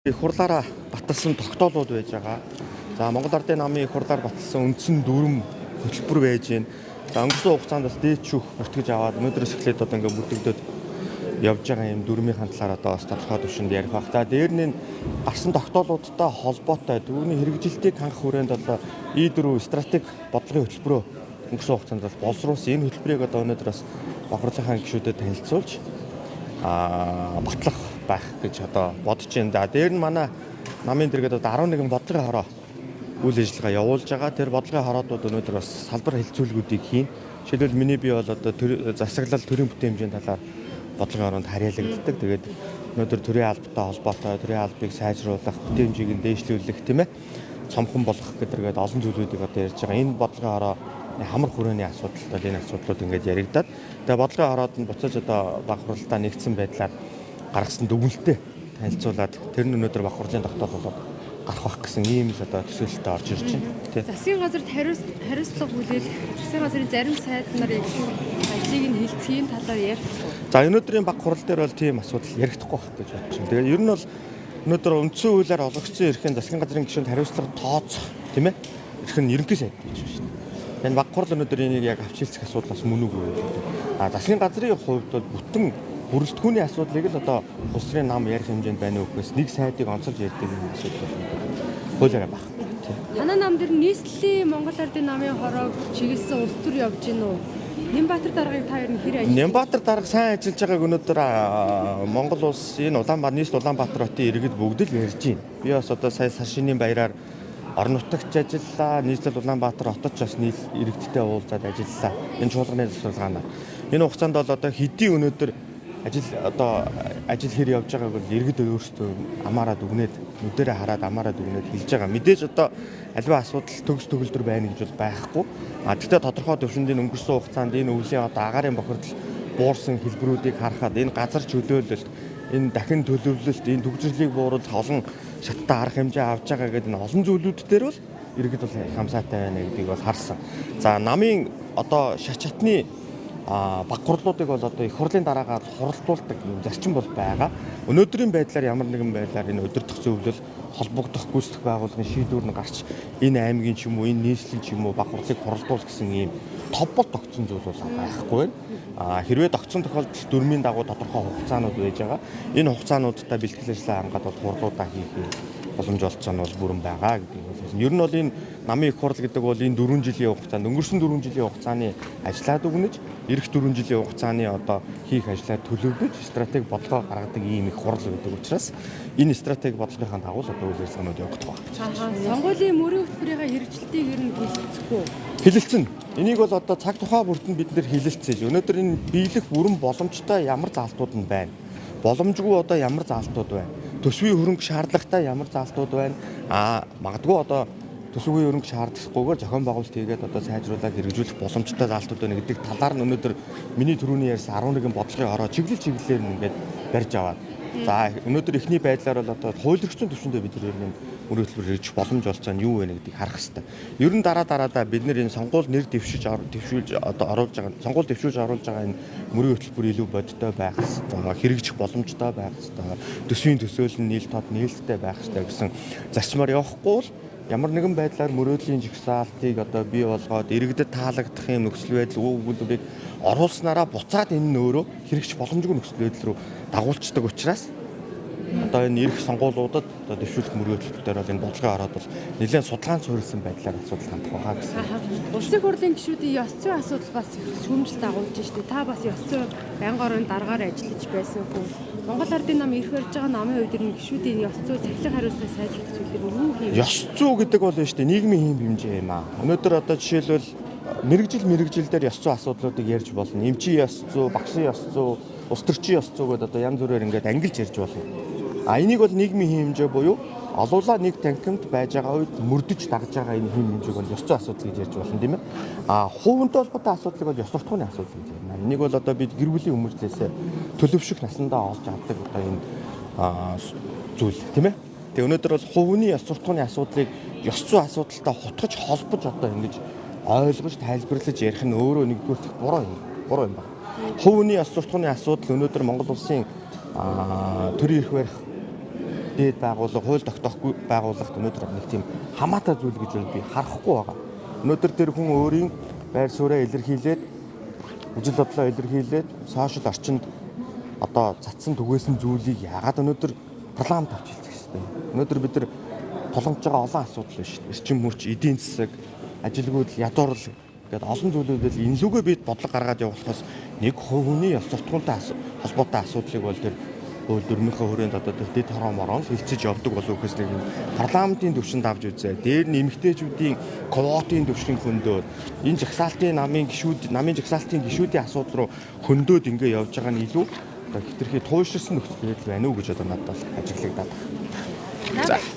Их хурлаараа баталсан тогтоолууд байж байгаа. За Монгол Ардын намын их хурлаар баталсан үндсэн дүрм хөтөлбөр байж байна. За өнгөрсөн хугацаанд бас дээд шүүх бүртгэж аваад өнөөдрөөс эхлээд одоо ингээд бүрдэгдээд явж байгаа юм дүрмийн талаар одоо бас тодорхой төвшөнд ярих баг. За дээр нь гарсан тогтоолуудтай холбоотой дүүрний хэрэгжилтийг хангах хүрээнд одоо И4 стратеги бодлогын хөтөлбөрөө өнгөрсөн хугацаанд бас боловсруулсан. Энэ хөтөлбөрийг одоо өнөөдөр бас бохирдлынхаа гишүүдэд танилцуулж батлах байх гэж одоо бодож байна. За дээр нь манай намын дэргэд одоо 11 бодлогын хороо үйл ажиллагаа явуулж байгаа. Тэр бодлогын хороодууд өнөөдөр бас салбар хэлцүүлгүүдийг хийн. Жишээлбэл миний бие бол одоо засаглал төрийн бүтээн хэмжээний талаар бодлогын хороонд харьяалагддаг. Тэгээд өнөөдөр төрийн албатай холбоотой төрийн албыг сайжруулах, бүтээн хэмжээг нь дээшлүүлэх тийм ээ. Цомхон болгох гэдэргээд олон зүйлүүдийг одоо ярьж байгаа. Энэ бодлогын хороо хамар хүрээний асуудалтай энэ асуудлууд ингээд яригадаад тэгээ бодлогын хороод нь буцааж одоо баг хурлаа нэгдсэн байдлаар гаргасан дүгнэлтээ танилцуулаад тэр нь өнөөдөр баг хурлын тогтоол болоод гарах байх гэсэн ийм л одоо төсөөлөлтөд орж ирж байна. Засгийн газарт хариуцлага хүлээл засгийн газрын зарим сайд нарын ажлыг нь хилцхийн талаар ярилцсан. За өнөөдрийн баг хурал дээр бол тийм асуудал ярихдаггүй байх гэж бодож байна. Тэгээ ер нь бол өнөөдөр үндсэн хуулиар олгогдсон эрхийн засгийн газрын гишүүнд хариуцлага тооцох тийм ээ. Эрх нь ерөнхий сайд гэж байна. Энэ баг хурал өнөөдөр энийг яг авчилцах асуудал бас мөн үгүй. Засгийн газрын хувьд бол бүтэн бүрэлдэхүүний асуудлыг л одоо улс төрийн нам ярих хэмжээнд байна уу гэхээс нэг сайдыг онцолж ярьдаг юм асуудал хуулиараа баг. Танай нам дээр нийслэлийн Монгол Ардын намын хороо чиглэсэн улс төр явж гин үү? Нямбатар даргыг та ер нь хэр ажиллаж? Нямбатар дарга сайн ажиллаж байгааг өнөөдөр Монгол улс энэ нийслэл Улаанбаатар хотын иргэд бүгд л ярьж байна. Би бас одоо сая сашины баяраар орон нутагч ажиллаа, нийслэл Улаанбаатар хотод ч бас иргэдтэй уулзаад ажиллаа. Энэ чуулганы засваргаанаар. Энэ хугацаанд бол одоо хэдийн өнөөдөр ажил хэр явж байгааг бол иргэд өөрсдөө амаараад үгнээд нүдэрээ хараад амаараад үгнээд хэлж байгаа. Мэдээж одоо альва асуудал төгс төгөлдөр байна гэж бол байхгүй. Гэхдээ тодорхой төвшөнд энэ өнгөрсөн хугацаанд энэ өвлийн одоо агаарын бохирдол буурсан хэлбэрүүдийг харахад энэ газар чөлөөлөлт, энэ дахин төлөвлөлт, энэ төгжрлийг бууруулах олон шаттай арга хэмжээ авж байгаа гэдэг энэ олон зүйлүүд дээр бол иргэд бол хамсаатай байна гэдгийг бол харсан. За намын одоо шат чатны баг хурлуудыг бол одоо их хурлын дараагаар хуралдуулдаг юм зарчим бол байгаа. Өнөөдрийн байдлаар ямар нэгэн байдлаар энэ удирдах зөвлөл холбогдох гүйцэтгэх байгууллагын шийдвэр нь гарч энэ аймгийн ч юм уу энэ нийслэлийн ч юм уу баг хурлыг хуралдуул гэсэн ийм товбол тогтсон зүйл бол байхгүй байна. Хэрвээ тогтсон тохиолдолд дүрмийн дагуу тодорхой хугацаанууд байж байгаа. Энэ хугацаануудтай бэлтгэл ажиллагаа хангаад бол хурлуудаа хийх боломж олцоо нь бол бүрэн байгаа гэдэг нь. Ер нь бол энэ намын их хурл гэдэг бол энэ 4 жилийн хугацаанд өнгөрсөн 4 жилийн хугацааны ажлаа дүгнэж, эх 4 жилийн хугацааны одоо хийх ажлаа төлөвлөж, стратеги бодлогоо гаргадаг ийм их хурл гэдэг учраас энэ стратеги бодлогын дагуу одоо үйл ажиллагаанууд явагдах байна. Сонгуулийн мөрийн хөтөлбөрийн хэрэгжилтийг ер нь хэлэлцэхгүй. Хэлэлцэн. Энийг бол одоо цаг тухай бүрдэнд бид нэр хэлэлцээж. Өнөөдөр энэ биелэх бүрэн боломжтой ямар заалтууд нь байна? Боломжгүй одоо ямар заалтууд байна? Төсвийн хөрөнгө шаардлагатай ямар заалтууд байна? Магадгүй одоо төсвийн хөрөнгө шаардлагагүйгээр зохион байгуулалт хийгээд одоо сайжруулаад хэрэгжүүлэх боломжтой заалтууд байна гэдэг талаар нь өнөөдөр миний түрүүний ярьсан 11 бодлогын хороо чиглэлээр нь ингээд барьж аваад. За өнөөдөр эхний байдлаар бол одоо хууль эрхцэн төвшөндөө бид нэр мөрийн хөтөлбөр хэрэгжих боломж олцоо нь юу вэ гэдгийг харах хэрэгтэй. Ер нь дараагаа бид нэр энэ сонгуул нэр дэвшүүлж одоо оруулж байгаа сонгуул дэвшүүлж оруулж байгаа энэ мөрийн хөтөлбөр илүү бодиттой байх хэрэгтэй, хэрэгжих боломжтой байх хэрэгтэй, төсвийн төсөөлөл нь нийл тод нээлттэй байх хэрэгтэй гэсэн зарчмаар явахгүй бол ямар нэгэн байдлаар мөрөөдлийн жигсаалтыг одоо бий болгоод иргэдэд таалагдах юм нөхцөл байдал өгүүлбэрийг оруулснараа буцаад энэ нь өөрөө хэрэгжих боломжгүй нөхцөл байдал руу дагуулцдаг учраас одоо энэ ирэх сонгуулиудад одоо дэвшүүлэх мөрийн хөтөлбөртөөр бол энэ бодлогын хараад бол нэлээд судалгаан суурилсан байдлаар асуудал хандах байгаа гэсэн. Улсын хурлын гишүүдийн ёс зүйн асуудал бас шүүмжил дагуулж штэ. Та бас ёс зүйн байнгын орон дараагаар ажиллаж байсан хүн. Монгол Ардын нам ирэх барьж байгаа намын үед энэ гишүүдийн ёс зүй цахилгаан хариуцлага сайжруулах зүйлээр юу хийв? Ёс зүй гэдэг бол штэ нийгмийн хэм хэмжээ юм аа. Өнөөдөр одоо жишээлбэл мэрэгжил дээр ёс зүй асуудлуудыг ярьж болно. Эмчийн ёс зүй, багшийн ёс зүй, улс төрчийн ёс зүй гэдэг одоо янз бүрээр ингээд ангилж ярьж болно. Энийг бол нийгмийн хэм хэмжээ буюу олуулаа нэг танхимд байж байгаа үед мөрдөж дагж байгаа энэ хэм хэмжээг бол ёс зүйн асуудал гэж ярьж болно тийм ээ. Хувинтай холбоотой асуудлыг бол ёс суртахууны асуудал гэж байна. Энийг бол одоо бид гэр бүлийн хүмүүжлээсээ төлөвшөх насандаа олж авдаг одоо энэ зүйл тийм ээ. Тэгээ өнөөдөр бол хувийн ёс суртахууны асуудлыг ёс зүйн асуудалтай хутгаж холбож одоо ингэж ойлгож тайлбарлаж ярих нь өөрөө нэгдүгээр буруу юм байна. Хувийн ёс суртахууны асуудал өнөөдөр Монгол улсын төрийн эрх барих дээд байгууллага, хууль тогтоохгүй байгууллагт өнөөдөр нэг тийм хамаатай зүйл гэж би харахгүй байгаа. Өнөөдөр тэр хүн өөрийн байр сууриа илэрхийлээд, үжил бодлоо илэрхийлээд, сошиал орчинд одоо цацсан түгээсэн зүйлийг яагаад өнөөдөр парламент авч хэлцэх ёстой юм. Өнөөдөр бид нар тулгамж байгаа олон асуудал байна шүү дээ. Эрчим хүч, эдийн засаг, ажилгүйд ядуурл гэдэг олон зүйлүүдэл энэ лүгээ бид бодлого гаргаад явуулахаас нэг хувийн ёс суртахуунтай холбоотой асуудлыг бол тэр хууль дүрмийнхээ хүрээнд одоо тэр дэд хороомороо хилцэж явдаг болов гэхээс нэг парламентын төвшөнд авч үзээ. Дээр нь эмэгтэйчүүдийн квотын төвшин хөндөөр энэ жагсаалтын намын жагсаалтын гишүүдийн асуудал руу хөндөөд ингэ явж байгаа нь илүү одоо хитрхи туйлширсан нөхцөл байдал байна уу гэж одоо надад ажиглагдаад байна. За